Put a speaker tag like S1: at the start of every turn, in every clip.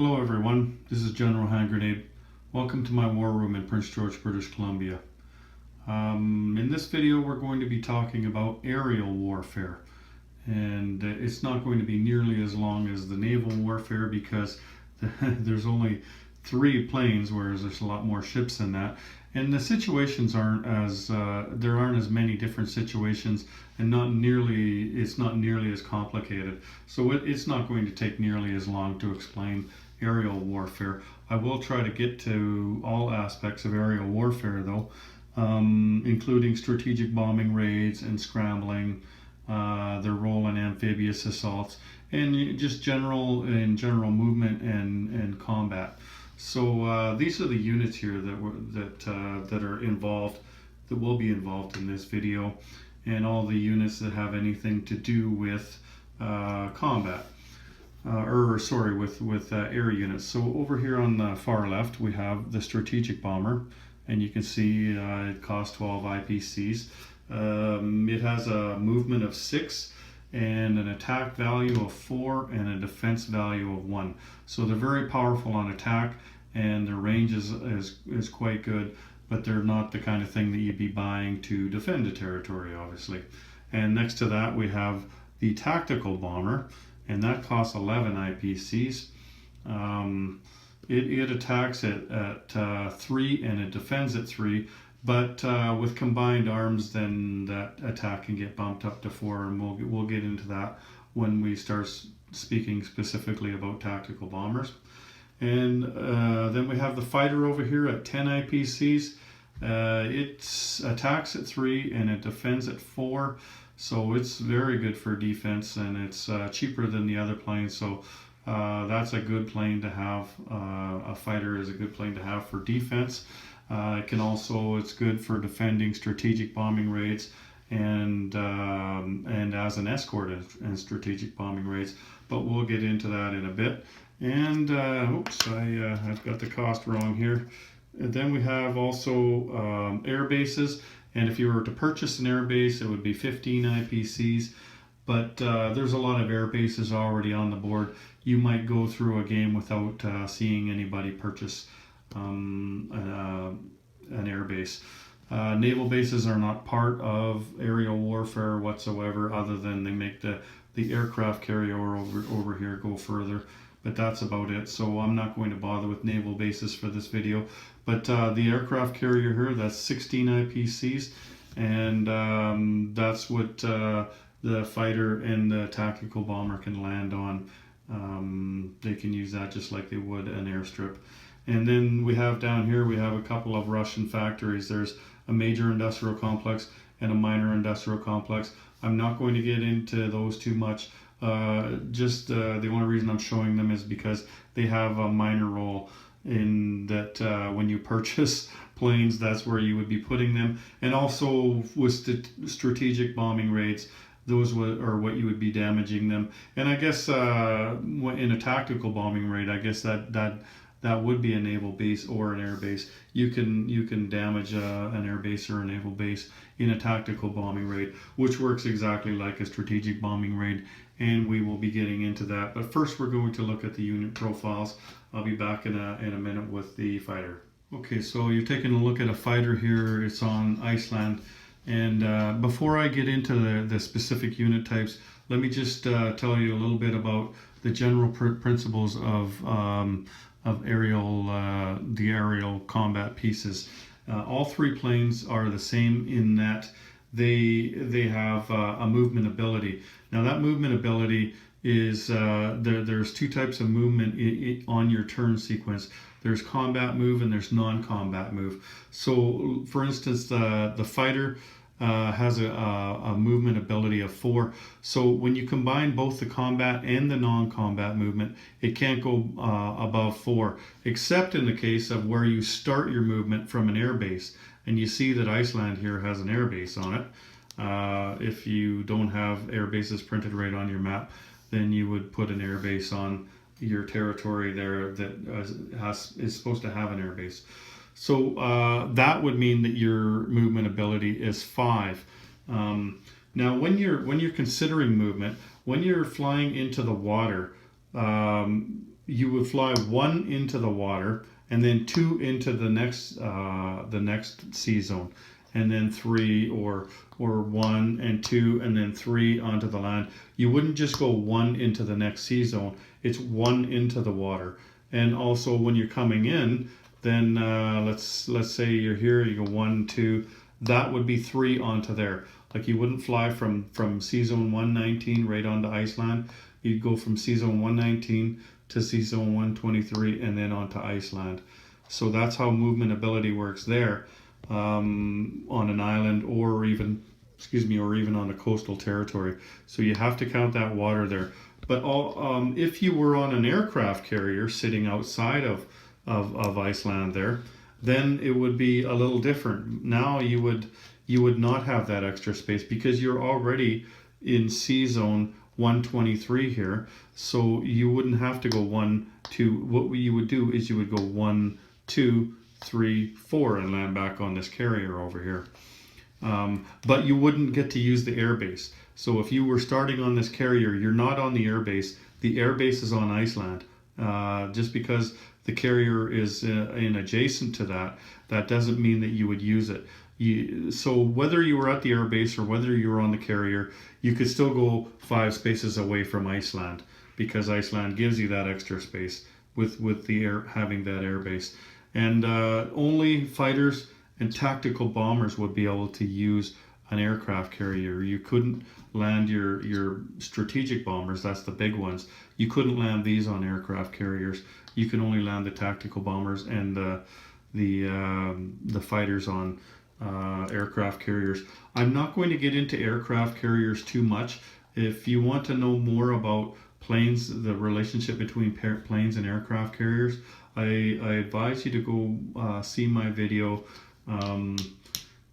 S1: Hello everyone, this is General Hand Grenade. Welcome to my war room in Prince George, British Columbia. In this video we're going to be talking about aerial warfare, and it's not going to be nearly as long as the naval warfare because there's only 3 planes, whereas there's a lot more ships than that, and the situations aren't as there aren't as many different situations, and it's not nearly as complicated, so it's not going to take nearly as long to explain aerial warfare. I will try to get to all aspects of aerial warfare though, including strategic bombing raids and scrambling, their role in amphibious assaults, and just general movement and combat. So these are the units here that are involved, that will be involved in this video, and all the units that have anything to do with combat. With air units. So over here on the far left we have the strategic bomber, and you can see it costs 12 IPCs. It has a movement of 6 and an attack value of 4 and a defense value of 1. So they're very powerful on attack, and their range is quite good, but they're not the kind of thing that you'd be buying to defend a territory, obviously. And next to that we have the tactical bomber, and that costs 11 IPCs. It attacks at 3 and it defends at 3, but with combined arms then that attack can get bumped up to 4, and we'll get into that when we start speaking specifically about tactical bombers. And then we have the fighter over here at 10 IPCs. It attacks at 3 and it defends at 4. So it's very good for defense, and it's cheaper than the other planes. So that's a good plane to have. A fighter is a good plane to have for defense. It's good for defending strategic bombing raids and as an escort in strategic bombing raids. But we'll get into that in a bit. And I've got the cost wrong here. And then we have also air bases. And if you were to purchase an air base, it would be 15 IPCs, but there's a lot of air bases already on the board. You might go through a game without seeing anybody purchase an air base. Naval bases are not part of aerial warfare whatsoever, other than they make the aircraft carrier over here go further. But that's about it. So I'm not going to bother with naval bases for this video. But the aircraft carrier here, that's 16 IPCs, and that's what the fighter and the tactical bomber can land on. They can use that just like they would an airstrip. And then we have down here, we have a couple of Russian factories. There's a major industrial complex and a minor industrial complex. I'm not going to get into those too much. The only reason I'm showing them is because they have a minor role in that. When you purchase planes, that's where you would be putting them, and also with strategic bombing raids, those are what you would be damaging them. And I guess in a tactical bombing raid, I guess that would be a naval base or an air base. You can damage an air base or a naval base in a tactical bombing raid, which works exactly like a strategic bombing raid, and we will be getting into that. But first we're going to look at the unit profiles. I'll be back in a minute with the fighter. Okay, so you're taking a look at a fighter here. It's on Iceland, and before I get into the specific unit types, let me just tell you a little bit about the general principles of the aerial combat pieces. All 3 planes are the same in that they have a movement ability. Now that movement ability is there's 2 types of movement on your turn sequence. There's combat move and there's non-combat move. So for instance, the fighter has a movement ability of 4. So when you combine both the combat and the non-combat movement, it can't go above 4, except in the case of where you start your movement from an air base. And you see that Iceland here has an air base on it. If you don't have air bases printed right on your map, then you would put an air base on your territory there that is supposed to have an air base. So that would mean that your movement ability is 5. Now, when you're considering movement, when you're flying into the water, you would fly one into the water, and then two into the next sea zone, and then three, or one and two and then three onto the land. You wouldn't just go one into the next sea zone. It's one into the water. And also when you're coming in, then let's say you're here, you go one, two, that would be three onto there. Like you wouldn't fly from sea zone 119 right onto Iceland. You'd go from sea zone 119 to sea zone 123 and then onto Iceland. So that's how movement ability works there, on an island, or even on a coastal territory. So you have to count that water there. But if you were on an aircraft carrier sitting outside of Iceland there, then it would be a little different. Now you would not have that extra space because you're already in sea zone 123 here. So you wouldn't have to go 1, 2. What you would do is you would go 1, 2, 3, 4 and land back on this carrier over here. But you wouldn't get to use the airbase. So if you were starting on this carrier, you're not on the airbase. The airbase is on Iceland. Just because the carrier is in adjacent to that doesn't mean that you would use it. So whether you were at the airbase or whether you were on the carrier, you could still go 5 spaces away from Iceland, because Iceland gives you that extra space with the having that airbase. And only fighters and tactical bombers would be able to use an aircraft carrier. You couldn't land your strategic bombers, that's the big ones. You couldn't land these on aircraft carriers. You can only land the tactical bombers and the fighters on aircraft carriers. I'm not going to get into aircraft carriers too much. If you want to know more about planes, the relationship between planes and aircraft carriers, I advise you to go see my video,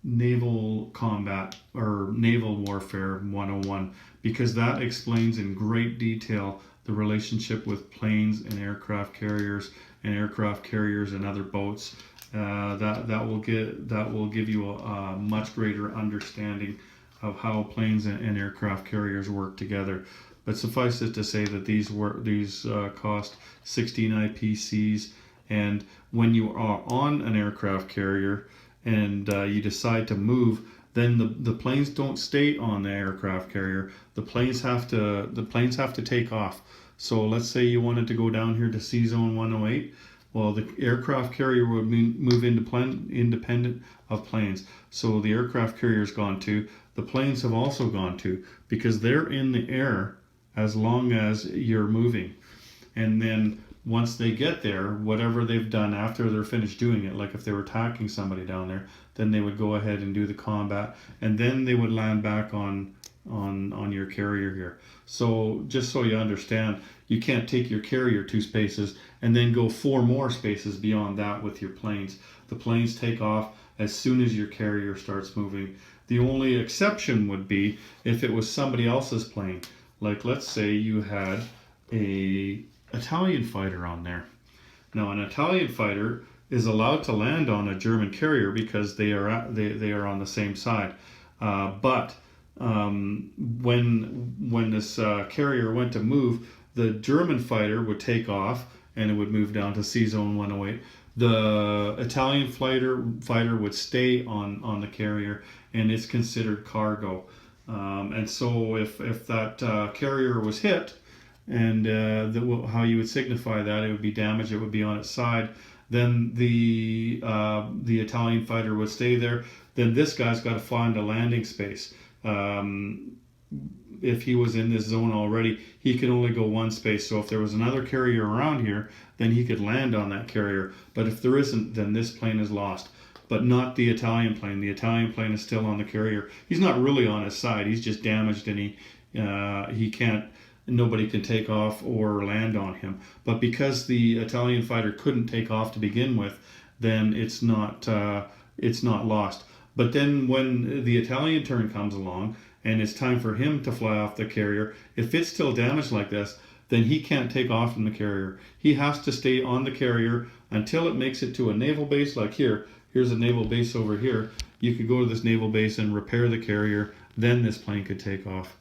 S1: Naval Combat or Naval Warfare 101, because that explains in great detail the relationship with planes and aircraft carriers and other boats. That will give you a much greater understanding of how planes and aircraft carriers work together. But suffice it to say that these cost 16 IPCs, and when you are on an aircraft carrier and you decide to move, then the planes don't stay on the aircraft carrier. The planes have to take off. So let's say you wanted to go down here to sea zone 108. Well, the aircraft carrier would move independent of planes. So the aircraft carrier's gone too. The planes have also gone too, because they're in the air as long as you're moving. And then once they get there, whatever they've done after they're finished doing it, like if they were attacking somebody down there, then they would go ahead and do the combat, and then they would land back on your carrier here. So just so you understand, you can't take your carrier 2 spaces and then go 4 more spaces beyond that with your planes. The planes take off as soon as your carrier starts moving. The only exception would be if it was somebody else's plane. Like let's say you had a Italian fighter on there. Now an Italian fighter is allowed to land on a German carrier because they are on the same side. But when this carrier went to move, the German fighter would take off and it would move down to sea zone 108. The Italian fighter would stay on the carrier, and it's considered cargo. And so if that carrier was hit, and how you would signify that, it would be damaged, it would be on its side, then the Italian fighter would stay there. Then this guy's got to find a landing space. If he was in this zone already, he could only go 1 space. So if there was another carrier around here, then he could land on that carrier. But if there isn't, then this plane is lost. But not the Italian plane. The Italian plane is still on the carrier. He's not really on his side. He's just damaged, and he can't. Nobody can take off or land on him. But because the Italian fighter couldn't take off to begin with, then it's not lost. But then when the Italian turn comes along and it's time for him to fly off the carrier, if it's still damaged like this, then he can't take off from the carrier. He has to stay on the carrier until it makes it to a naval base. Like here's a naval base over here. You could go to this naval base and repair the carrier, then this plane could take off.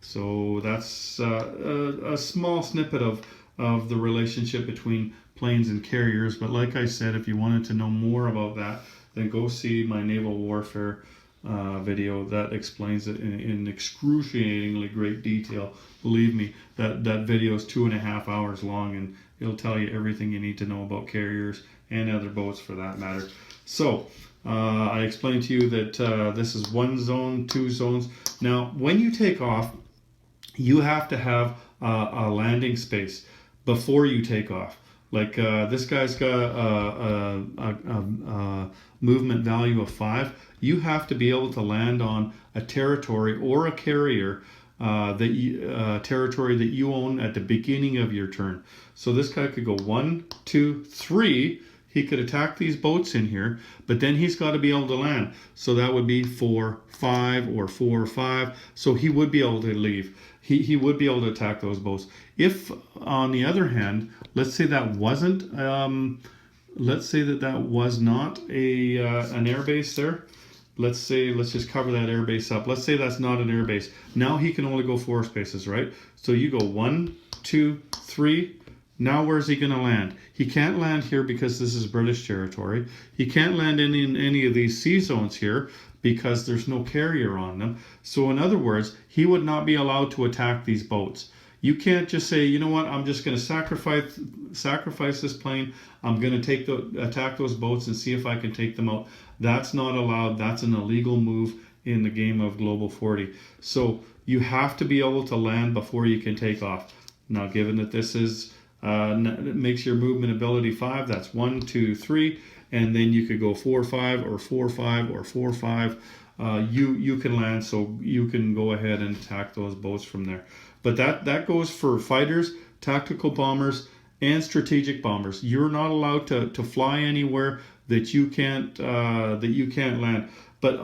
S1: So that's a small snippet of of the relationship between planes and carriers. But like I said, if you wanted to know more about that, then go see my naval warfare video that explains it in excruciatingly great detail. Believe me, that video is 2.5 hours long, and it'll tell you everything you need to know about carriers and other boats for that matter. So I explained to you that this is one zone, two zones. Now, when you take off, you have to have a landing space before you take off. Like this guy's got a movement value of 5. You have to be able to land on a territory or a carrier territory that you own at the beginning of your turn. So this guy could go 1, 2, 3. He could attack these boats in here, but then he's got to be able to land. So that would be 4, 5, or 4, 5. So he would be able to leave. He would be able to attack those boats. If, on the other hand, let's say that wasn't, let's say that was not an air base there. Let's just cover that air base up. Let's say that's not an air base. Now he can only go 4 spaces, right? So you go 1, 2, 3. Now where's he going to land? He can't land here because this is British territory. He can't land in any of these sea zones here because there's no carrier on them. So in other words, he would not be allowed to attack these boats. You can't just say, you know what, I'm just going to sacrifice this plane. I'm going to attack those boats and see if I can take them out. That's not allowed. That's an illegal move in the game of Global 40. So you have to be able to land before you can take off. Now, given that this is it makes your movement ability 5, that's 1, 2, 3, and then you could go 4, 5, or 4, 5, or 4, 5. You can land, so you can go ahead and attack those boats from there. But that goes for fighters, tactical bombers, and strategic bombers. You're not allowed to fly anywhere that you can't land. But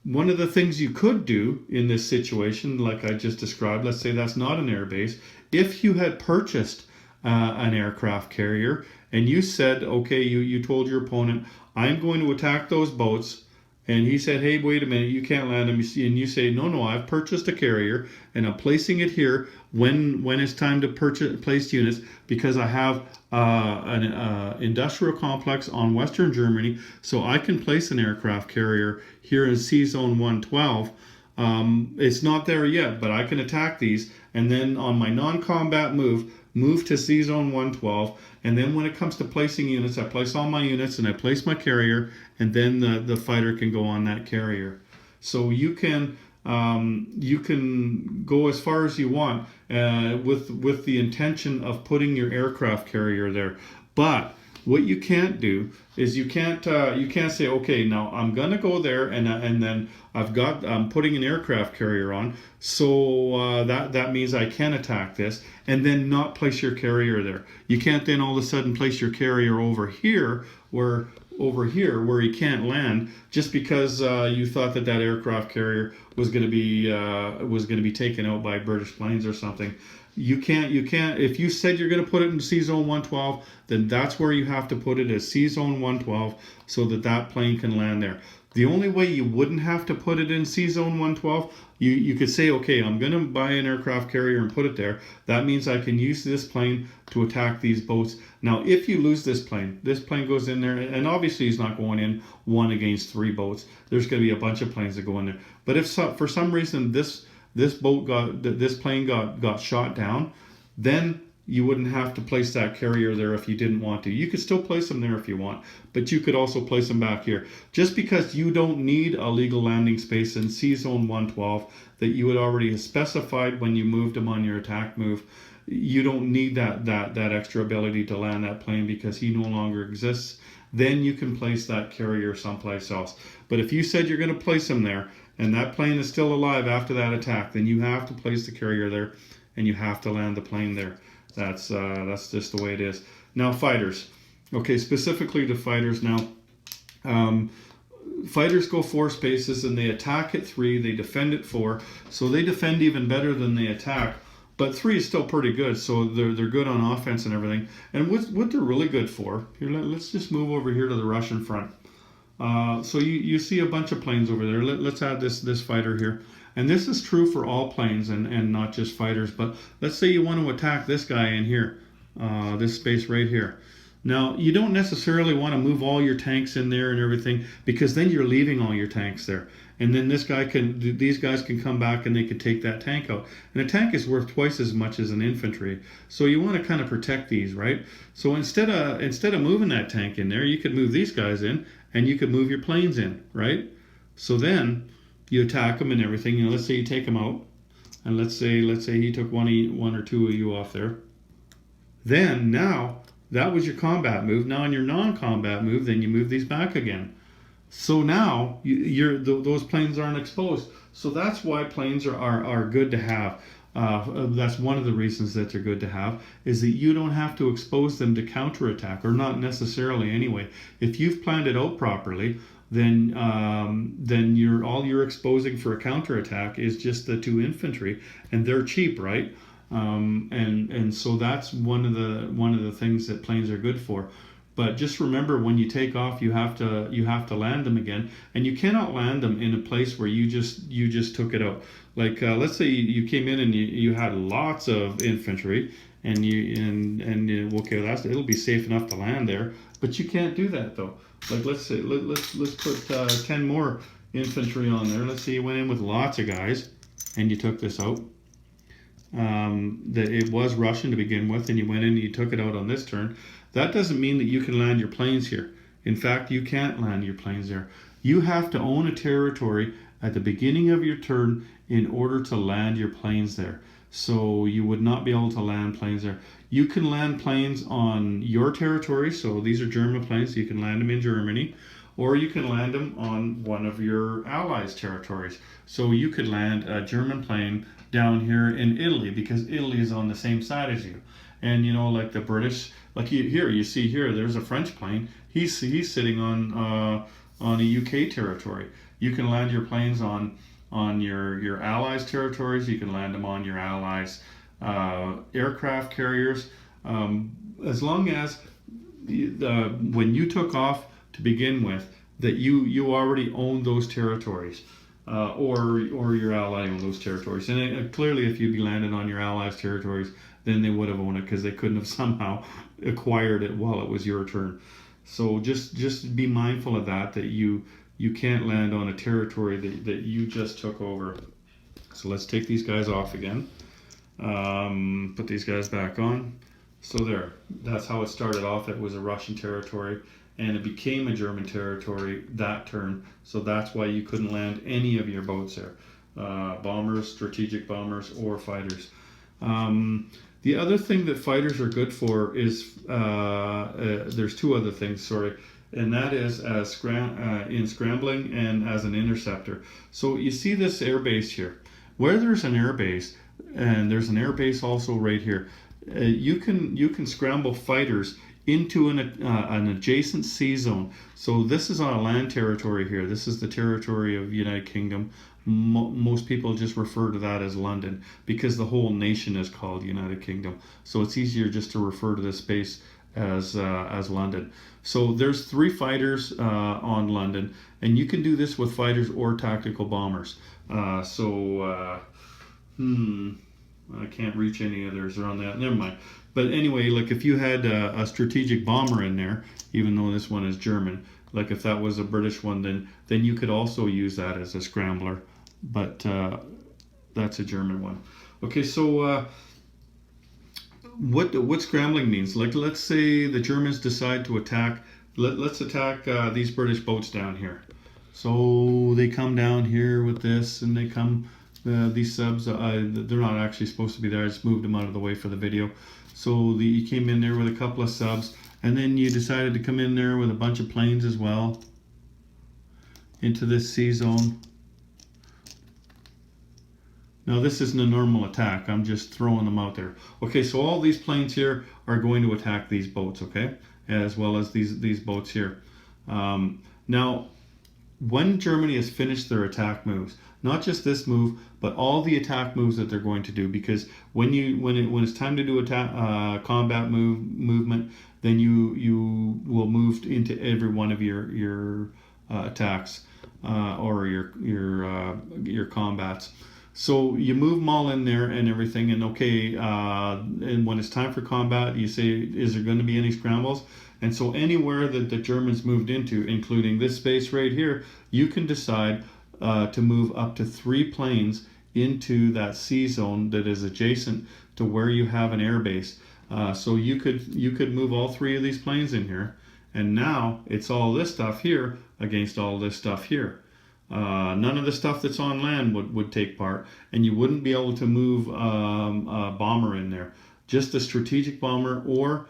S1: one of the things you could do in this situation, like I just described, let's say that's not an air base. If you had purchased an aircraft carrier and you said, okay, you told your opponent, I'm going to attack those boats, and he said, hey, wait a minute, you can't land them, and you say, no, I've purchased a carrier and I'm placing it here when it's time to place units because I have an industrial complex on Western Germany, so I can place an aircraft carrier here in Sea Zone 112. It's not there yet, but I can attack these, and then on my non-combat move to Sea Zone 112, and then when it comes to placing units, I place all my units and I place my carrier, and then the fighter can go on that carrier. So you can go as far as you want with the intention of putting your aircraft carrier there. But what you can't do is you can't say, okay, now I'm gonna go there and then I'm putting an aircraft carrier on, so that means I can attack this, and then not place your carrier there. You can't then all of a sudden place your carrier over here where he can't land just because you thought that aircraft carrier was going to be taken out by British planes or something. You can't. If you said you're going to put it in Sea Zone 112, then that's where you have to put it, as Sea Zone 112, so that plane can land there. The only way you wouldn't have to put it in Sea Zone 112, you could say, okay, I'm going to buy an aircraft carrier and put it there. That means I can use this plane to attack these boats. Now, if you lose this plane goes in there, and obviously he's not going in 1 against 3 boats. There's going to be a bunch of planes that go in there. But if for some reason this plane got shot down, then you wouldn't have to place that carrier there if you didn't want to. You could still place them there if you want, but you could also place them back here. Just because you don't need a legal landing space in Sea Zone 112 that you had already specified when you moved them on your attack move, you don't need that extra ability to land that plane because he no longer exists. Then you can place that carrier someplace else. But if you said you're going to place him there and that plane is still alive after that attack, then you have to place the carrier there and you have to land the plane there. That's just the way it is. Now, fighters. Okay, specifically to fighters now. Fighters go 4 spaces and they attack at 3. They defend at 4. So they defend even better than they attack. But 3 is still pretty good. So they're good on offense and everything. And what they're really good for, here, let's just move over here to the Russian front. So you see a bunch of planes over there. Let's add this fighter here. And this is true for all planes and not just fighters. But let's say you want to attack this guy in here, this space right here. Now, you don't necessarily want to move all your tanks in there and everything, because then you're leaving all your tanks there. And then these guys can come back and they can take that tank out. And a tank is worth twice as much as an infantry. So you want to kind of protect these, right? So instead of moving that tank in there, you could move these guys in and you could move your planes in, right? So then you attack them and everything. You know, let's say you take them out, and let's say he took one or two of you off there. Then now that was your combat move. Now in your non-combat move, then you move these back again. So now those planes aren't exposed. So that's why planes are good to have. That's one of the reasons that they're good to have, is that you don't have to expose them to counterattack, or not necessarily anyway. If you've planned it out properly, then all you're exposing for a counterattack is just the 2 infantry, and they're cheap, right? And so that's one of the things that planes are good for. But just remember, when you take off, you have to land them again, and you cannot land them in a place where you just took it out. Like let's say you came in and you had lots of infantry, and okay, it'll be safe enough to land there, but you can't do that though. Like let's put 10 more infantry on there. Let's say you went in with lots of guys, and you took this out. That it was Russian to begin with, and you went in and you took it out on this turn. That doesn't mean that you can land your planes here. In fact, you can't land your planes there. You have to own a territory at the beginning of your turn in order to land your planes there. So you would not be able to land planes there. You can land planes on your territory. So these are German planes. So you can land them in Germany, or you can land them on one of your allies' territories. So you could land a German plane down here in Italy, because Italy is on the same side as you. And you know, like the British, like you see here, there's a French plane. He's sitting on a UK territory. You can land your planes on your allies' territories. You can land them on your allies' aircraft carriers, as long as when you took off to begin with, that you already own those territories. Or your ally owned those territories. And clearly, if you'd be landed on your allies' territories, then they would have owned it, because they couldn't have somehow acquired it while it was your turn. So just be mindful of that you can't land on a territory that you just took over. So let's take these guys off again. Put these guys back on. So there, that's how it started off. It was a Russian territory, and it became a German territory that turn. So that's why you couldn't land any of your boats there. Bombers, strategic bombers, or fighters. The other thing that fighters are good for is, there's 2 other things, sorry, and that is in scrambling and as an interceptor. So you see this air base here. Where there's an air base, and there's an air base also right here, you can scramble fighters into an adjacent sea zone. So this is on a land territory here. This is the territory of United Kingdom. Most people just refer to that as London, because the whole nation is called United Kingdom. So it's easier just to refer to this space as London. So there's 3 fighters on London, and you can do this with fighters or tactical bombers. I can't reach any others around that. Never mind. But anyway, like if you had a strategic bomber in there, even though this one is German, like if that was a British one, then you could also use that as a scrambler. But that's a German one. Okay, so what scrambling means? Like let's say the Germans decide to attack. Let's attack these British boats down here. So they come down here with this, and they come. These subs, they're not actually supposed to be there. I just moved them out of the way for the video. So you came in there with a couple of subs, and then you decided to come in there with a bunch of planes as well into this sea zone. Now this isn't a normal attack. I'm just throwing them out there. Okay, so all these planes here are going to attack these boats, okay? As well as these boats here. Now, when Germany has finished their attack moves, not just this move, but all the attack moves that they're going to do, because when it's time to do a combat movement, then you will move into every one of your attacks. or your combats. So you move them all in there and everything, and okay, and when it's time for combat, you say, is there going to be any scrambles? And so anywhere that the Germans moved into, including this space right here, you can decide to move up to 3 planes into that sea zone that is adjacent to where you have an air base. So you could move all 3 of these planes in here, and now it's all this stuff here against all this stuff here. None of the stuff that's on land would take part, and you wouldn't be able to move a bomber in there. Just a strategic bomber or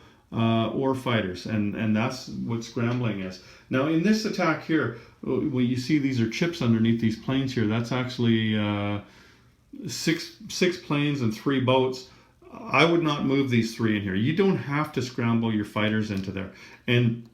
S1: fighters, and that's what scrambling is. Now in this attack here, well, you see these are chips underneath these planes here. That's actually six planes and 3 boats. I would not move these 3 in here. You don't have to scramble your fighters into there, and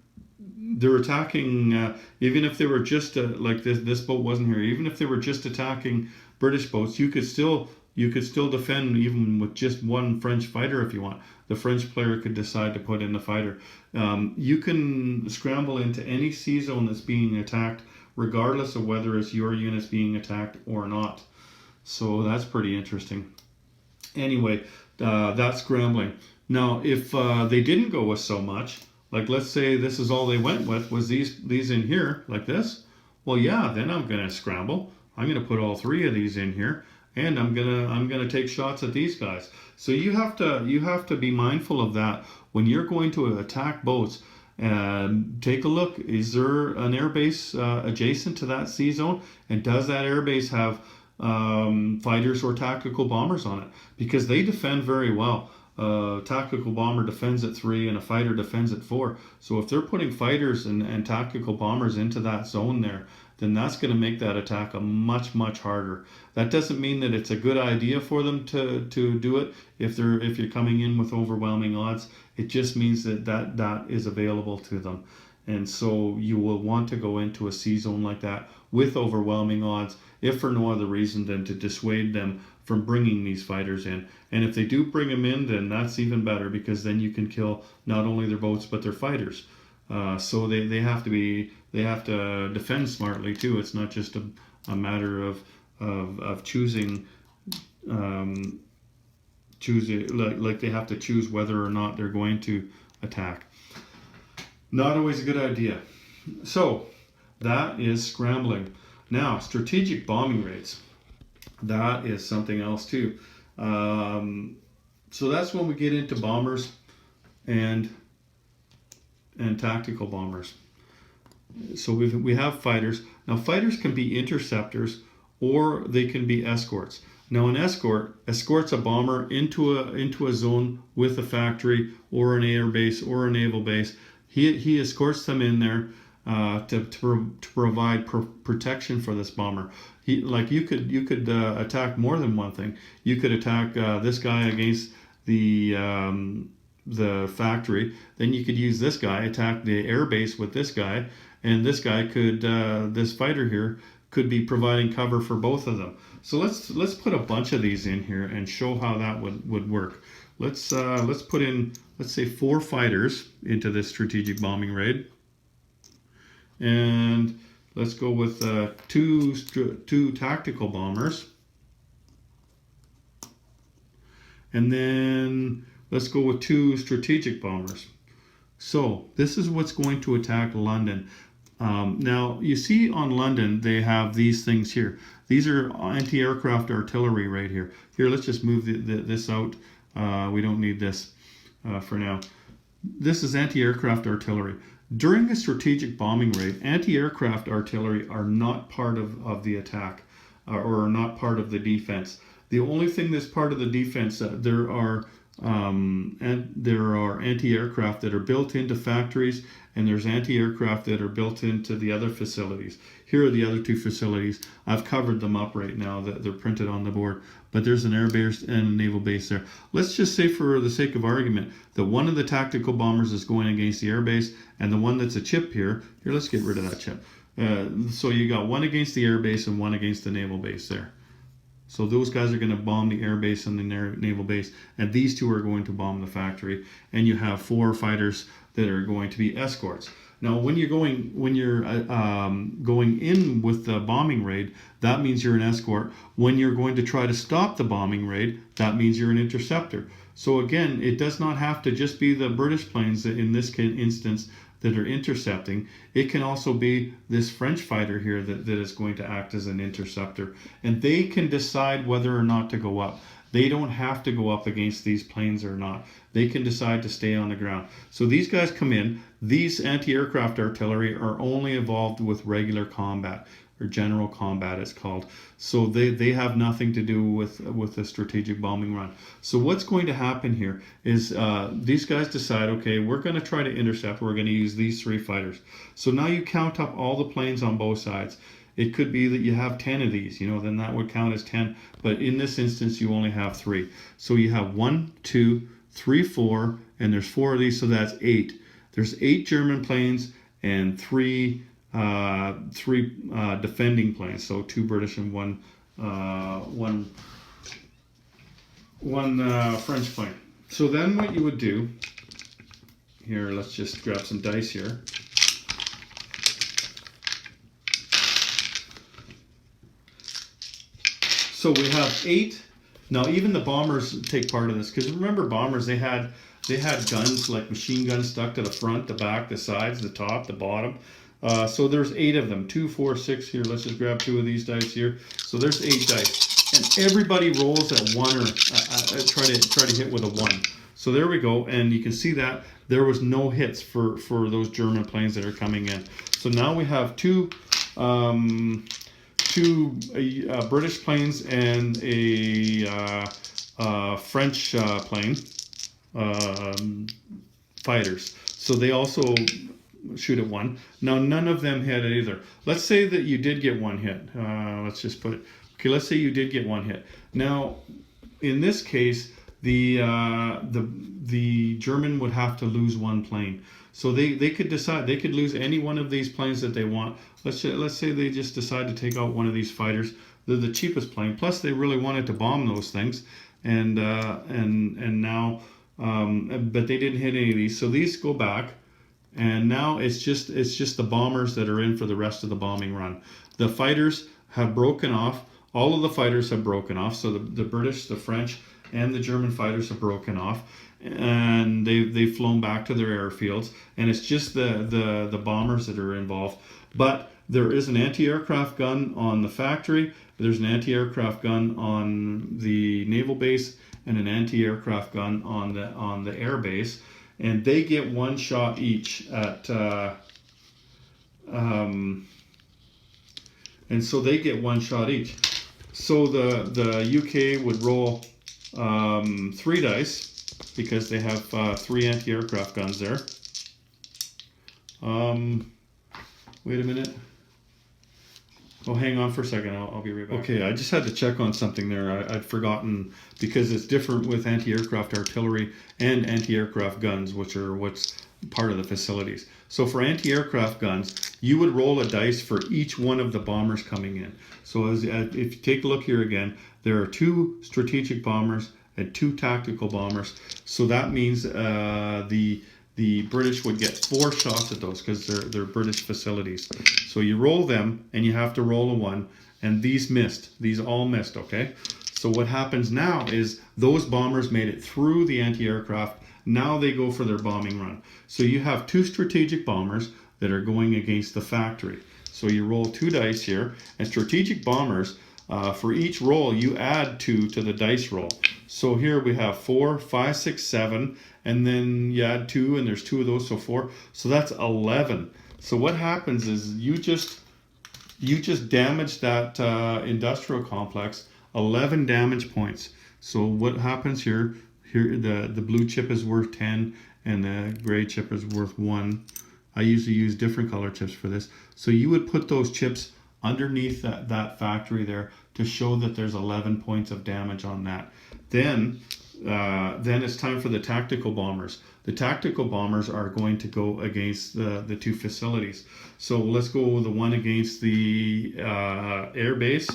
S1: they're attacking, even if they were just like this boat wasn't here, even if they were just attacking British boats, you could still defend even with just 1 French fighter if you want. The French player could decide to put in the fighter. You can scramble into any sea zone that's being attacked, regardless of whether it's your units being attacked or not. So that's pretty interesting. Anyway, that's scrambling. Now, if they didn't go with so much, like let's say this is all they went with was these in here like this. Well, yeah, then I'm gonna scramble. I'm gonna put all 3 of these in here, and I'm gonna take shots at these guys. So you have to be mindful of that when you're going to attack boats. Take a look. Is there an airbase adjacent to that sea zone, and does that airbase have fighters or tactical bombers on it? Because they defend very well. Tactical bomber defends at 3 and a fighter defends at 4. So if they're putting fighters and tactical bombers into that zone there, then that's going to make that attack a much harder. That doesn't mean that it's a good idea for them to do it if you're coming in with overwhelming odds. It just means that is available to them. And so you will want to go into a sea zone like that with overwhelming odds, if for no other reason than to dissuade them from bringing these fighters in. And if they do bring them in, then that's even better, because then you can kill not only their boats but their fighters. So they have to defend smartly too. It's not just a matter of choosing like they have to choose whether or not they're going to attack. Not always a good idea. So that is scrambling. Now, strategic bombing raids. That is something else too. So that's when we get into bombers and tactical bombers. So we have fighters. Now fighters can be interceptors or they can be escorts. Now an escort escorts a bomber into a zone with a factory or an air base or a naval base. He escorts them in there to provide protection for this bomber. You could attack more than one thing. You could attack this guy against the factory. Then you could use this guy, attack the air base with this guy, and this guy could this fighter here could be providing cover for both of them. So let's put a bunch of these in here and show how that would work. Let's put in, let's say, 4 fighters into this strategic bombing raid, and let's go with 2 tactical bombers, and then let's go with 2 strategic bombers. So this is what's going to attack London. Now you see on London they have these things here. These are anti-aircraft artillery right here. Here, let's just move this out. We don't need this for now. This is anti-aircraft artillery. During a strategic bombing raid, anti-aircraft artillery are not part of the attack or are not part of the defense. The only thing that's part of the defense, there are anti-aircraft that are built into factories, and there's anti-aircraft that are built into the other facilities. Here are the other 2 facilities. I've covered them up right now. That they're printed on the board, but there's an air base and a naval base there. Let's just say, for the sake of argument, that one of the tactical bombers is going against the air base, and the one that's a chip here, let's get rid of that chip. So you got one against the air base and one against the naval base there. So those guys are going to bomb the air base and the naval base, and these 2 are going to bomb the factory. And you have 4 fighters that are going to be escorts. Now, when you're going in with the bombing raid, that means you're an escort. When you're going to try to stop the bombing raid, that means you're an interceptor. So again, it does not have to just be the British planes that, in this instance, that are intercepting. It can also be this French fighter here that is going to act as an interceptor. And they can decide whether or not to go up. They don't have to go up against these planes or not. They can decide to stay on the ground. So these guys come in. These anti-aircraft artillery are only involved with regular combat, or general combat it's called. So they have nothing to do with a strategic bombing run. So what's going to happen here is these guys decide, okay, we're going to try to intercept. We're going to use these 3 fighters. So now you count up all the planes on both sides. It could be that you have 10 of these, then that would count as 10. But in this instance, you only have 3. So you have 1, 2, 3, 4, and there's 4 of these, so that's 8. There's 8 German planes and 3 defending planes. So 2 British and one French plane. So then what you would do here, let's just grab some dice here. So we have 8. Now even the bombers take part in this, because remember, bombers, they had guns, like machine guns stuck to the front, the back, the sides, the top, the bottom. So there's 8 of them. 2, 4, 6 here. Let's just grab 2 of these dice here. So there's 8 dice, and everybody rolls at 1 or try to hit with a 1. So there we go, and you can see that there was no hits for those German planes that are coming in. So now we have 2 British planes and a French plane fighters. So they also shoot at 1. Now none of them hit it either. Let's say that you did get 1 hit. Let's just put it. Okay, let's say you did get 1 hit. Now, in this case, the German would have to lose 1 plane. So they could decide, they could lose any one of these planes that they want. Let's say they just decide to take out one of these fighters. They're the cheapest plane. Plus, they really wanted to bomb those things, and now, but they didn't hit any of these. So these go back, and now it's just the bombers that are in for the rest of the bombing run. The fighters have broken off. All of the fighters have broken off. So the British, the French, and the German fighters have broken off, and they've flown back to their airfields, and it's just the bombers that are involved. But there is an anti-aircraft gun on the factory, there's an anti-aircraft gun on the naval base, and an anti-aircraft gun on the air base, and they get 1 shot each at and so they get 1 shot each. So the UK would roll 3 dice, because they have 3 anti-aircraft guns there. Wait a minute. Oh, hang on for a second. I'll be right back. Okay, I just had to check on something there. I'd forgotten, because it's different with anti-aircraft artillery and anti-aircraft guns, which are what's part of the facilities. So for anti-aircraft guns, you would roll a dice for each one of the bombers coming in. So if you take a look here again, there are 2 strategic bombers and 2 tactical bombers. So that means the British would get 4 shots at those, because they're British facilities. So you roll them, and you have to roll a 1, and these missed. These all missed, okay? So what happens now is those bombers made it through the anti-aircraft. Now they go for their bombing run. So you have 2 strategic bombers that are going against the factory. So you roll 2 dice here, and strategic bombers, for each roll, you add 2 to the dice roll. So here we have 4, 5, 6, 7, and then you add 2, and there's 2 of those, so 4. So that's 11. So what happens is you just damage that industrial complex, 11 damage points. So what happens here? Here the blue chip is worth 10, and the gray chip is worth 1. I usually use different color chips for this. So you would put those chips underneath that factory there to show that there's 11 points of damage on that. Then it's time for the tactical bombers. The tactical bombers are going to go against the 2 facilities. So let's go with the one against the air base,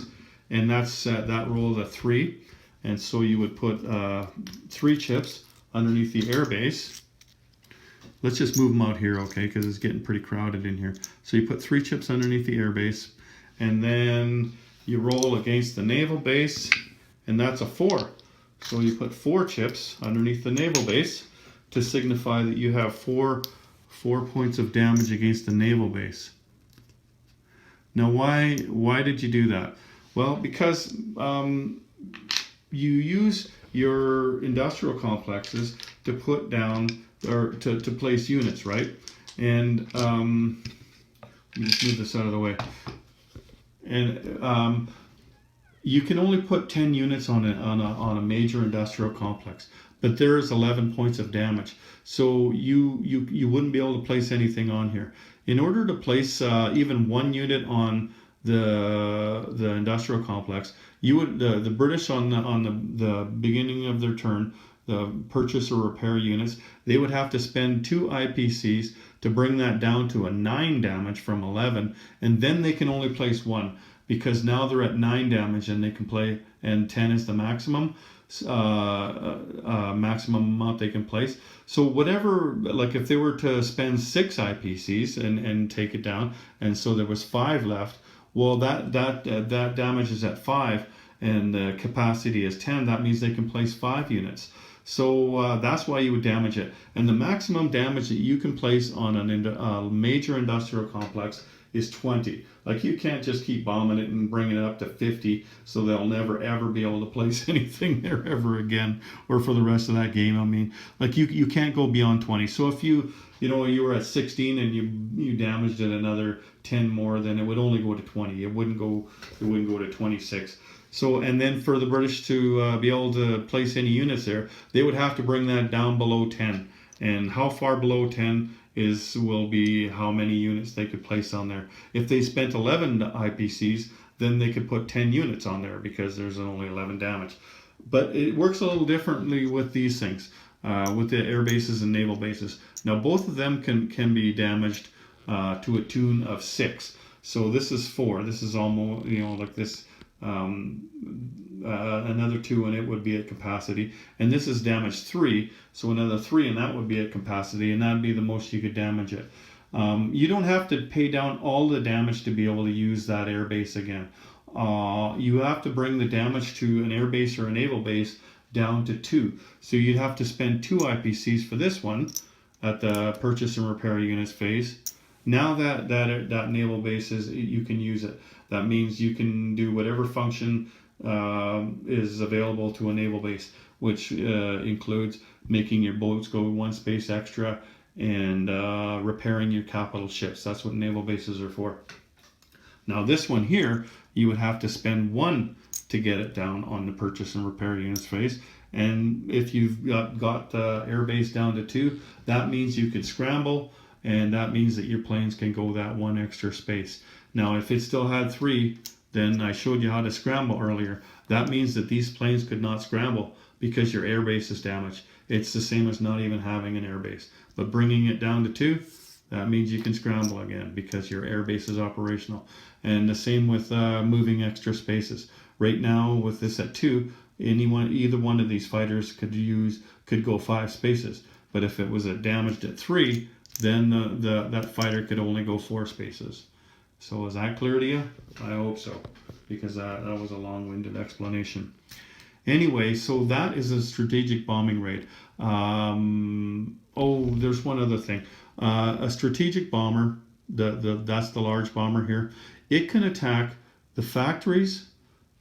S1: and that's that roll of a 3. And so you would put 3 chips underneath the air base, let's just move them out here, okay, because it's getting pretty crowded in here. So you put 3 chips underneath the air base, and then you roll against the naval base, and that's a 4. So you put 4 chips underneath the naval base to signify that you have 4 points of damage against the naval base. Now, why did you do that? Well, because you use your industrial complexes to put down or to place units, right? And let me just move this out of the way. And you can only put 10 units on a major industrial complex, but there is 11 points of damage. So you wouldn't be able to place anything on here. In order to place even 1 unit on the industrial complex, you would the British on the beginning of their turn, the purchase or repair units, they would have to spend 2 IPCs to bring that down to a 9 damage from 11, and then they can only place 1, because now they're at 9 damage and they can play, and 10 is the maximum amount they can place. So whatever, like if they were to spend 6 IPCs and take it down, and so there was 5 left, well that damage is at 5 and the capacity is 10. That means they can place 5 units. So that's why you would damage it. And the maximum damage that you can place on a major industrial complex is 20. Like, you can't just keep bombing it and bring it up to 50, so they'll never ever be able to place anything there ever again, or for the rest of that game. I mean, like, you can't go beyond 20. So if you were at 16 and you damaged it another 10 more, then it would only go to 20. It wouldn't go to 26. So, and then for the British to be able to place any units there, they would have to bring that down below 10. And how far below 10 will be how many units they could place on there. If they spent 11 IPCs, then they could put 10 units on there, because there's only 11 damage. But it works a little differently with these things, with the air bases and naval bases. Now, both of them can be damaged to a tune of 6. So this is 4. This is almost, like this. Another 2 and it would be at capacity, and this is damage 3, so another 3 and that would be at capacity, and that'd be the most you could damage it. You don't have to pay down all the damage to be able to use that air base again. You have to bring the damage to an air base or a naval base down to 2, so you'd have to spend 2 IPCs for this one at the purchase and repair units phase. Now that naval base you can use it. That means you can do whatever function is available to a naval base, which includes making your boats go 1 space extra and repairing your capital ships. That's what naval bases are for. Now this one here, you would have to spend 1 to get it down on the purchase and repair units phase. And if you've got air base down to 2, that means you could scramble, and that means that your planes can go that 1 extra space. Now, if it still had 3, then I showed you how to scramble earlier. That means that these planes could not scramble because your air base is damaged. It's the same as not even having an air base. But bringing it down to 2, that means you can scramble again because your air base is operational. And the same with moving extra spaces. Right now, with this at 2, either one of these fighters could go 5 spaces. But if it was damaged at 3, then that fighter could only go 4 spaces. So is that clear to you? I hope so, because that was a long-winded explanation. Anyway, so that is a strategic bombing raid. There's one other thing. A strategic bomber, that's the large bomber here, it can attack the factories,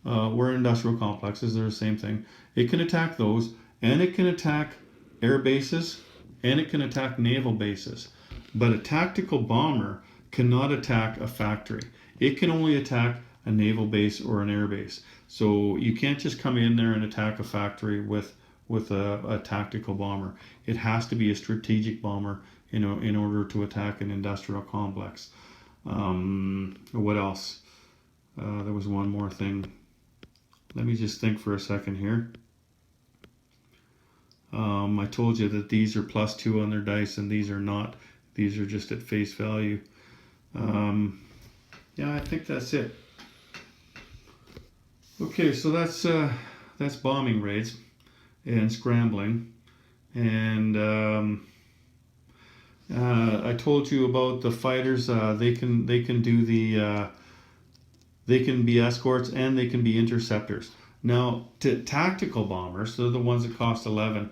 S1: or industrial complexes, they're the same thing. It can attack those, and it can attack air bases, and it can attack naval bases. But a tactical bomber cannot attack a factory. It can only attack a naval base or an air base. So you can't just come in there and attack a factory with a tactical bomber. It has to be a strategic bomber in order to attack an industrial complex. What else? There was one more thing. Let me just think for a second here. I told you that these are +2 on their dice, and these are not. These are just at face value. Yeah, I think that's it. Okay, so that's bombing raids and scrambling, and I told you about the fighters. They can do they can be escorts and they can be interceptors. Now, to tactical bombers, they're the ones that cost 11.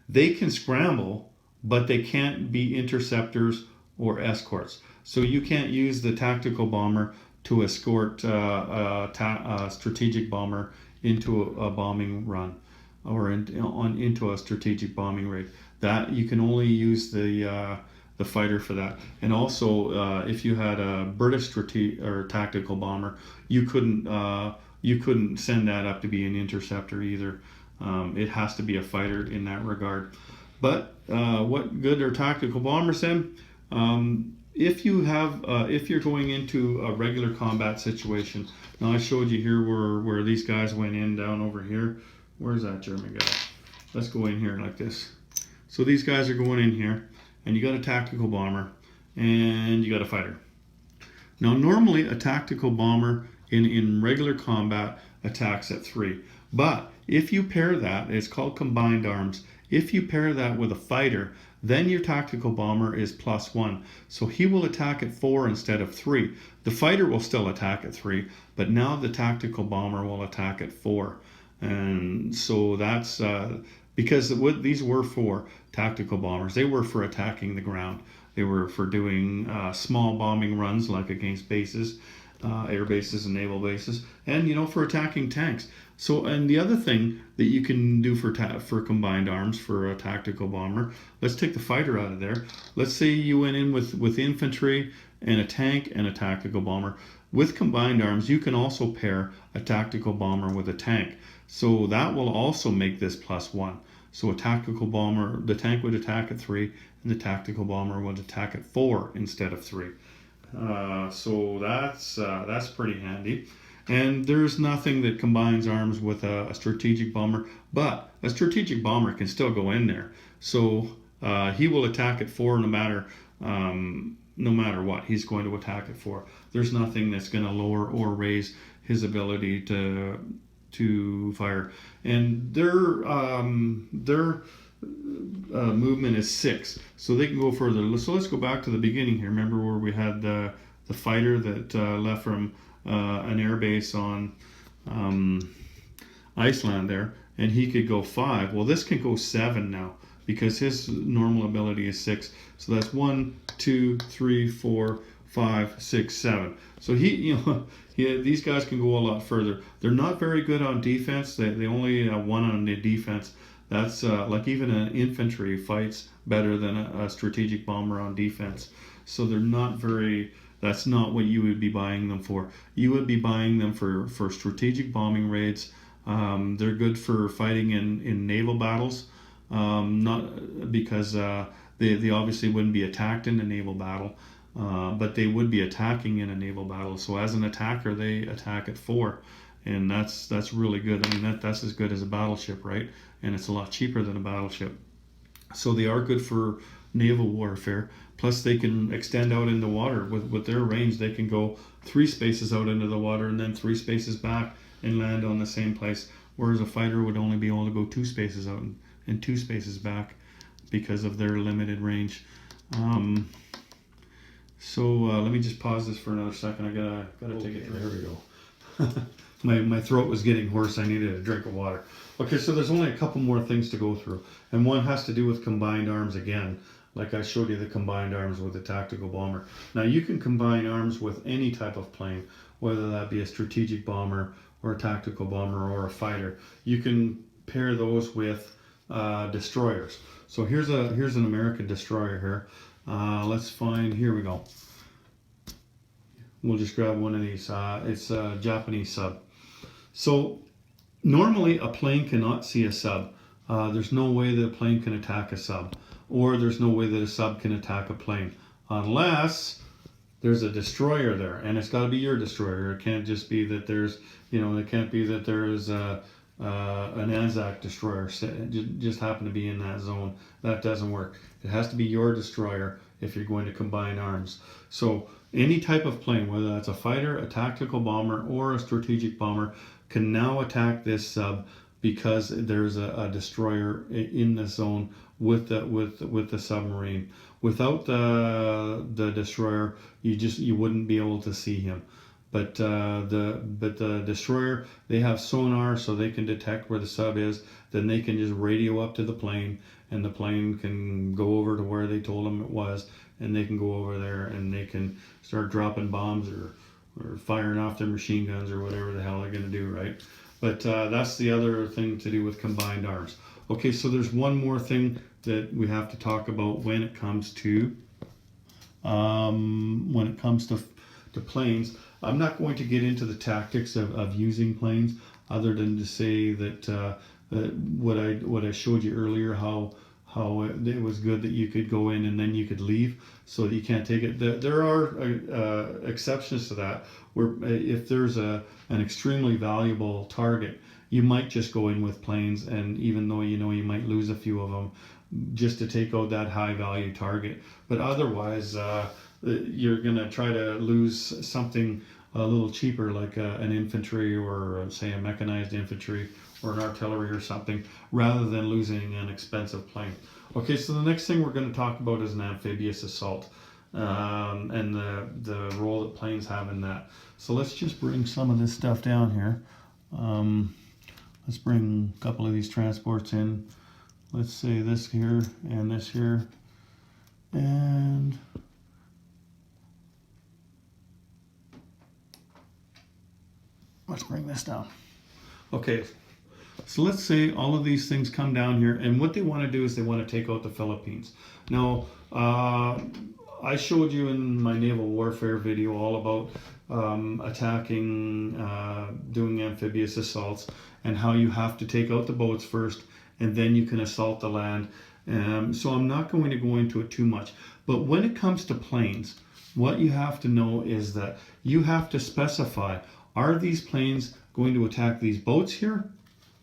S1: They can scramble, but they can't be interceptors or escorts. So you can't use the tactical bomber to escort a strategic bomber into a bombing run or into a strategic bombing raid. That you can only use the fighter for that. And also, if you had a British or tactical bomber, you couldn't send that up to be an interceptor either. It has to be a fighter in that regard. But what good are tactical bombers then? If you're going into a regular combat situation, now I showed you here where these guys went in down over here. Where's that German guy? Let's go in here like this. So these guys are going in here, and you got a tactical bomber, and you got a fighter. Now normally a tactical bomber in regular combat attacks at 3. But if you pair that, it's called combined arms. If you pair that with a fighter, then your tactical bomber is +1. So he will attack at 4 instead of 3. The fighter will still attack at 3, but now the tactical bomber will attack at 4. And so that's because what these were for tactical bombers. They were for attacking the ground. They were for doing small bombing runs like against bases, air bases and naval bases, and for attacking tanks. So, and the other thing that you can do for combined arms for a tactical bomber, let's take the fighter out of there. Let's say you went in with infantry and a tank and a tactical bomber. With combined arms, you can also pair a tactical bomber with a tank. So that will also make this +1. So a tactical bomber, the tank would attack at 3, and the tactical bomber would attack at 4 instead of 3. So that's pretty handy. And there's nothing that combines arms with a strategic bomber, but a strategic bomber can still go in there. So he will attack at 4 no matter what. He's going to attack at 4. There's nothing that's going to lower or raise his ability to fire. And their movement is 6, so they can go further. So let's go back to the beginning here. Remember where we had the fighter that left from an air base on Iceland there, and he could go 5. Well, this can go 7 now because his normal ability is 6. So that's 1, 2, 3, 4, 5, 6, 7. So these guys can go a lot further. They're not very good on defense. They only have 1 on the defense. That's like even an infantry fights better than a strategic bomber on defense. So they're not very. That's not what you would be buying them for. You would be buying them for strategic bombing raids. They're good for fighting in naval battles. Not because they obviously wouldn't be attacked in a naval battle, but they would be attacking in a naval battle. So as an attacker, they attack at 4. And that's really good. I mean, that's as good as a battleship, right? And it's a lot cheaper than a battleship. So they are good for naval warfare. Plus, they can extend out in the water. With their range, they can go 3 spaces out into the water and then 3 spaces back and land on the same place. Whereas a fighter would only be able to go 2 spaces out and 2 spaces back because of their limited range. So let me just pause this for another second. I gotta take it. There we go. My throat was getting hoarse. I needed a drink of water. Okay, so there's only a couple more things to go through. And one has to do with combined arms again. Like I showed you the combined arms with the tactical bomber. Now you can combine arms with any type of plane, whether that be a strategic bomber or a tactical bomber or a fighter. You can pair those with destroyers. So here's an American destroyer here. Let's find, here we go. We'll just grab one of these. It's a Japanese sub. So normally a plane cannot see a sub. There's no way that a plane can attack a sub, or there's no way that a sub can attack a plane unless there's a destroyer there, and it's got to be your destroyer. It can't just be that there's, it can't be that there's an Anzac destroyer just happen to be in that zone. That doesn't work. It has to be your destroyer if you're going to combine arms. So any type of plane, whether that's a fighter, a tactical bomber, or a strategic bomber, can now attack this sub because there's a destroyer in the zone with the submarine. Without the destroyer, you wouldn't be able to see him. But the destroyer, they have sonar, so they can detect where the sub is. Then they can just radio up to the plane, and the plane can go over to where they told them it was, and they can go over there and they can start dropping bombs or firing off their machine guns or whatever the hell they're going to do, right? But that's the other thing to do with combined arms. Okay, so there's one more thing that we have to talk about when it comes to planes. I'm not going to get into the tactics of using planes, other than to say that what I showed you earlier, how it was good that you could go in and then you could leave, so that you can't take it. There are exceptions to that, where if there's an extremely valuable target, you might just go in with planes, and even though you might lose a few of them, just to take out that high value target. But otherwise, you're going to try to lose something a little cheaper, like an infantry, or say a mechanized infantry, or an artillery or something, rather than losing an expensive plane. Okay, so the next thing we're going to talk about is an amphibious assault, and the role that planes have in that. So let's just bring some of this stuff down here. Let's bring a couple of these transports in. Let's say this here and this here, and let's bring this down. Okay, so let's say all of these things come down here, and what they want to do is they want to take out the Philippines. Now, I showed you in my naval warfare video all about attacking, doing amphibious assaults, and how you have to take out the boats first, and then you can assault the land. So I'm not going to go into it too much. But when it comes to planes, what you have to know is that you have to specify, are these planes going to attack these boats here,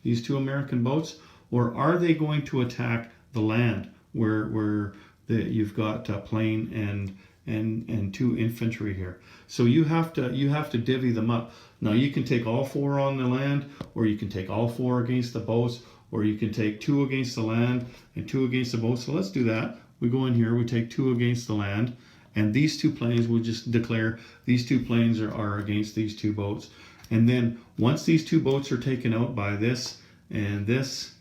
S1: these two American boats, or are they going to attack the land where you've got a plane and two infantry here? So you have to divvy them up. Now you can take all four on the land, or you can take all four against the boats, or you can take two against the land and two against the boats. So let's do that. We go in here, we take two against the land, and these two planes, we'll just declare these two planes are against these two boats. And then once these two boats are taken out by this, and there's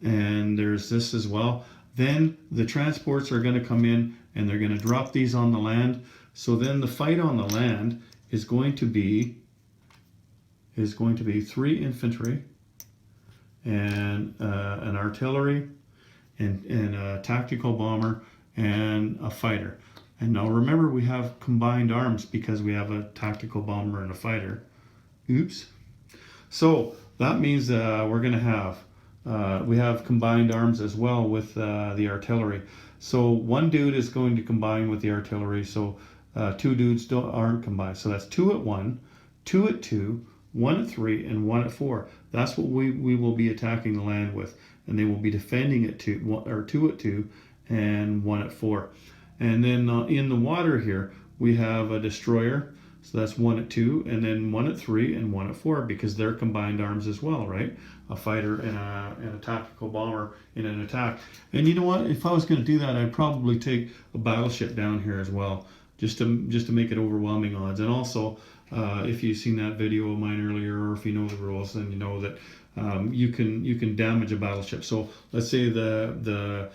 S1: this as well, then the transports are going to come in and they're going to drop these on the land. So then the fight on the land is going to be three infantry and an artillery and a tactical bomber and a fighter. And now remember, we have combined arms because we have a tactical bomber and a fighter. Oops. So that means we're going to have we have combined arms as well with the artillery. So one dude is going to combine with the artillery. So two dudes aren't combined. So that's 2 at 1, 2 at 2, 1 at 3, and 1 at 4. That's what we will be attacking the land with, and they will be defending it 2 at 2 and 1 at 4. And then in the water here we have a destroyer. So that's 1 at 2, and then 1 at 3, and 1 at 4, because they're combined arms as well, right? A fighter and a tactical bomber in an attack. And you know what? If I was going to do that, I'd probably take a battleship down here as well, just to make it overwhelming odds. And also, if you've seen that video of mine earlier, or if you know the rules, then you know that you can damage a battleship. So let's say the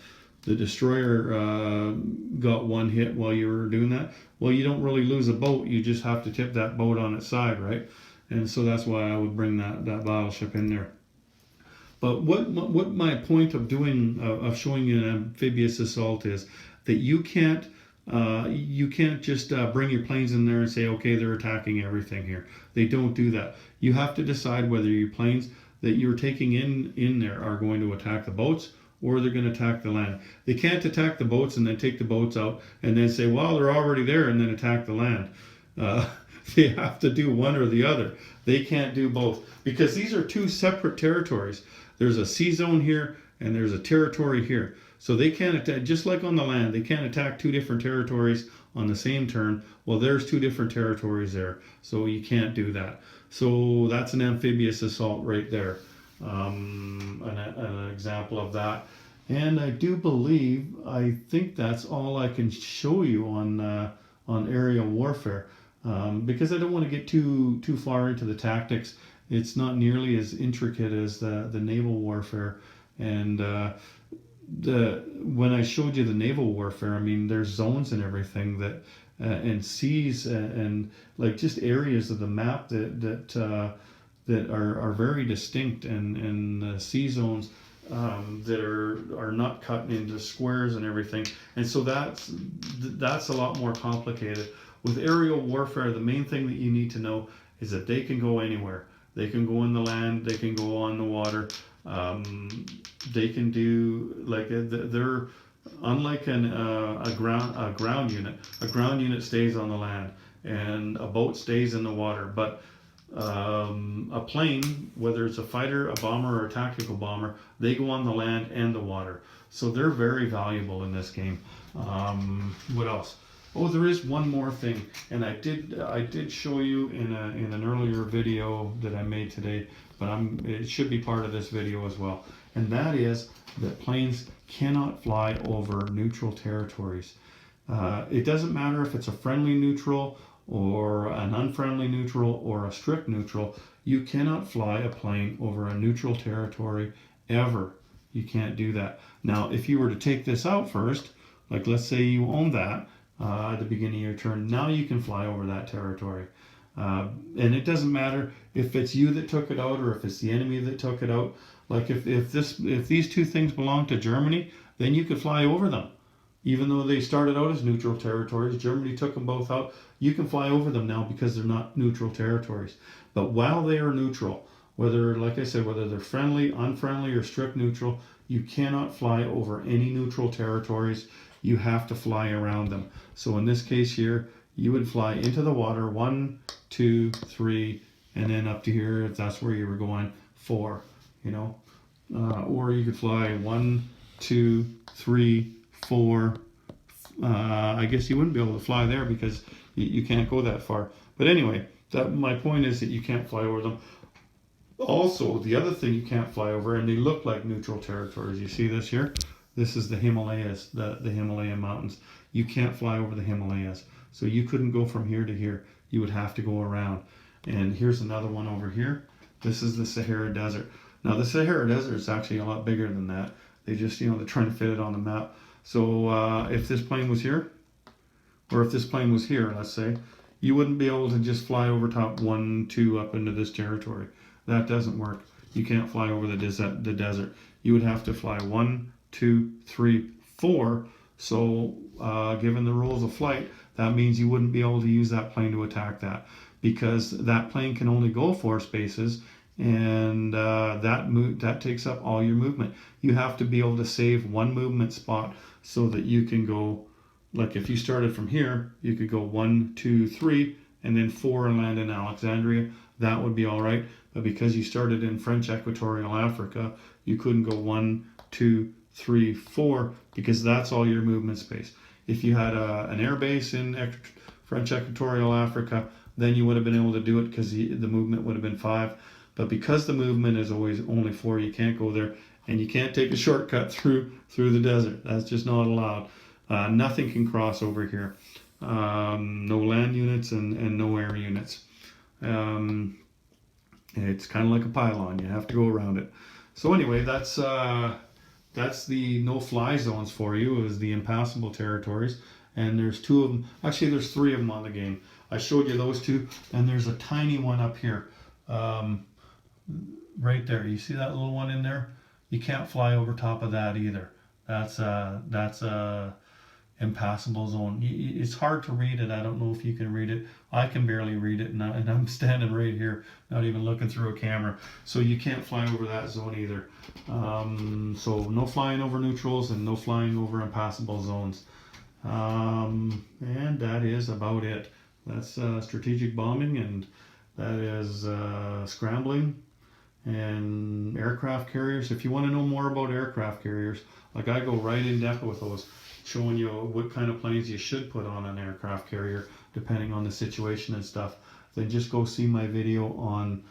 S1: destroyer got one hit while you were doing that. Well, you don't really lose a boat. You just have to tip that boat on its side, right? And so that's why I would bring that battleship in there. But what my point of showing you an amphibious assault is that you can't just bring your planes in there and say, okay, they're attacking everything here. They don't do that. You have to decide whether your planes that you're taking in there are going to attack the boats, or they're going to attack the land. They can't attack the boats and then take the boats out and then say, well, they're already there, and then attack the land. They have to do one or the other. They can't do both, because these are two separate territories. There's a sea zone here and there's a territory here. So they can't attack, just like on the land, they can't attack two different territories on the same turn. Well, there's two different territories there, so you can't do that. So that's an amphibious assault right there. An example of that. And I do believe, I think that's all I can show you on aerial warfare, because I don't want to get too far into the tactics. It's not nearly as intricate as the naval warfare. And when I showed you the naval warfare, I mean, there's zones and everything that and seas and like just areas of the map that are very distinct, and sea zones that are not cut into squares and everything. And so that's a lot more complicated. With aerial warfare, the main thing that you need to know is that they can go anywhere. They can go in the land, they can go on the water. They can do like they're unlike a ground unit. A ground unit stays on the land, and a boat stays in the water. But a plane, whether it's a fighter, a bomber, or a tactical bomber, they go on the land and the water. So they're very valuable in this game. What else? Oh, there is one more thing, and I did show you in an earlier video that I made today, but it should be part of this video as well. And that is that planes cannot fly over neutral territories. It doesn't matter if it's a friendly neutral or an unfriendly neutral or a strict neutral. You cannot fly a plane over a neutral territory ever. You can't do that. Now, if you were to take this out first, like let's say you own that at the beginning of your turn, now you can fly over that territory. And it doesn't matter if it's you that took it out or if it's the enemy that took it out. Like if these two things belong to Germany, then you could fly over them. Even though they started out as neutral territories, Germany took them both out. You can fly over them now because they're not neutral territories. But while they are neutral, whether, like I said, whether they're friendly, unfriendly, or strict neutral, you cannot fly over any neutral territories. You have to fly around them. So in this case here, you would fly into the water 1, 2, 3, and then up to here if that's where you were going 4. Or you could fly 1, 2, 3, 4. I guess you wouldn't be able to fly there because you can't go that far. But anyway, my point is that you can't fly over them. Also, the other thing you can't fly over, and they look like neutral territories. You see this here? This is the Himalayas, the Himalayan mountains. You can't fly over the Himalayas. So you couldn't go from here to here. You would have to go around. And here's another one over here. This is the Sahara Desert. Now the Sahara Desert is actually a lot bigger than that. They just, they're trying to fit it on the map. So if this plane was here, or if this plane was here, let's say, you wouldn't be able to just fly over top 1, 2 up into this territory. That doesn't work. You can't fly over the desert. You would have to fly 1, 2, 3, 4. So given the rules of flight, that means you wouldn't be able to use that plane to attack that, because that plane can only go 4 spaces, and that takes up all your movement. You have to be able to save one movement spot so that you can go, like if you started from here, you could go 1, 2, 3, and then 4 and land in Alexandria. That would be all right. But because you started in French Equatorial Africa, you couldn't go 1, 2, 3, 4, because that's all your movement space. If you had an air base in French Equatorial Africa, then you would have been able to do it because the movement would have been 5. But because the movement is always only 4, you can't go there, and you can't take a shortcut through the desert. That's just not allowed. Nothing can cross over here. No land units and no air units. It's kind of like a pylon. You have to go around it. So anyway, that's the no-fly zones for you, is the impassable territories. And there's 2 of them. Actually, there's 3 of them on the game. I showed you those 2, and there's a tiny one up here. Right there. You see that little one in there? You can't fly over top of that either. That's a impassable zone. It's hard to read it. I don't know if you can read it. I can barely read it, and I'm standing right here, not even looking through a camera. So you can't fly over that zone either. So no flying over neutrals and no flying over impassable zones. And that is about it. That's strategic bombing, and that is scrambling and aircraft carriers. If you want to know more about aircraft carriers, like I go right in depth with those, showing you what kind of planes you should put on an aircraft carrier depending on the situation and stuff, then just go see my video on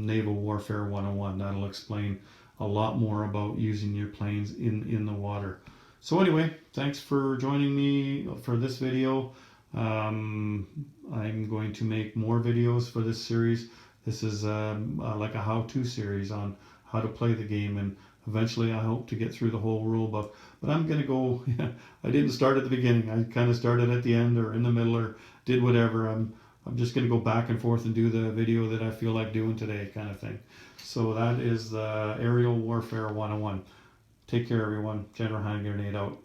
S1: Naval Warfare 101. That'll explain a lot more about using your planes in the water. So anyway, thanks for joining me for this video. I'm going to make more videos for this series. This is like a how-to series on how to play the game, and eventually I hope to get through the whole rule book. But I'm going to go, I didn't start at the beginning. I kind of started at the end or in the middle or did whatever. I'm just going to go back and forth and do the video that I feel like doing today, kind of thing. So that is the Aerial Warfare 101. Take care, everyone. General Hand Grenade out.